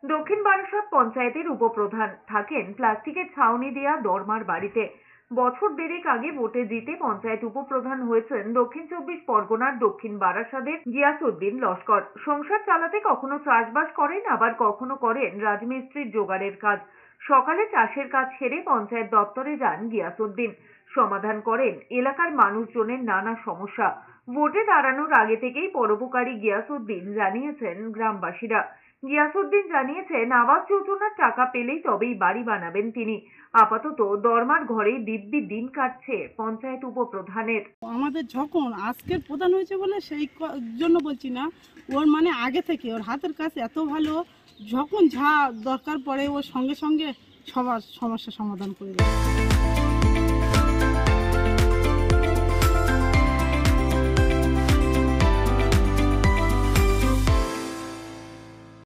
দক্ষিণ বারাসাত পঞ্চায়েতের উপপ্রধান থাকেন প্লাস্টিকের ছাউনি দেয়া দরমার বাড়িতে। বছর দেড়েক আগে ভোটে জিতে পঞ্চায়েত উপপ্রধান হয়েছেন দক্ষিণ চব্বিশ পরগনার দক্ষিণ বারাসাতের গিয়াসউদ্দিন লস্কর। সংসার চালাতে কখনো চাষবাস করেন, আবার কখনো করেন রাজমিস্ত্রির জোগাড়ের কাজ। সকালে চাষের কাজ সেরে পঞ্চায়েত দপ্তরে যান গিয়াসউদ্দিন। সমাধান করেন এলাকার মানুষজনের নানা সমস্যা। ভোটে দাঁড়ানোর আগে থেকেই পরোপকারী গিয়াসউদ্দিন জানিয়েছেন গ্রামবাসীরা। গিয়াসউদ্দিন জানিয়েছেন আবাস যোজনার টাকা পেলেই তবেই বাড়ি বানাবেন তিনি। আপাতত দরমার ঘরেই দিব্যি দিন কাটছে পঞ্চায়েত উপপ্রধানের। আমাদের যখন আজকের প্রধান হয়েছে বলে সেই জন্য বলছি না, ওর মানে আগে থেকে ওর হাতের কাজ এত ভালো, যখন যা দরকার পড়ে ওর সঙ্গে সঙ্গে সবার সমস্যা সমাধান করে দেয়।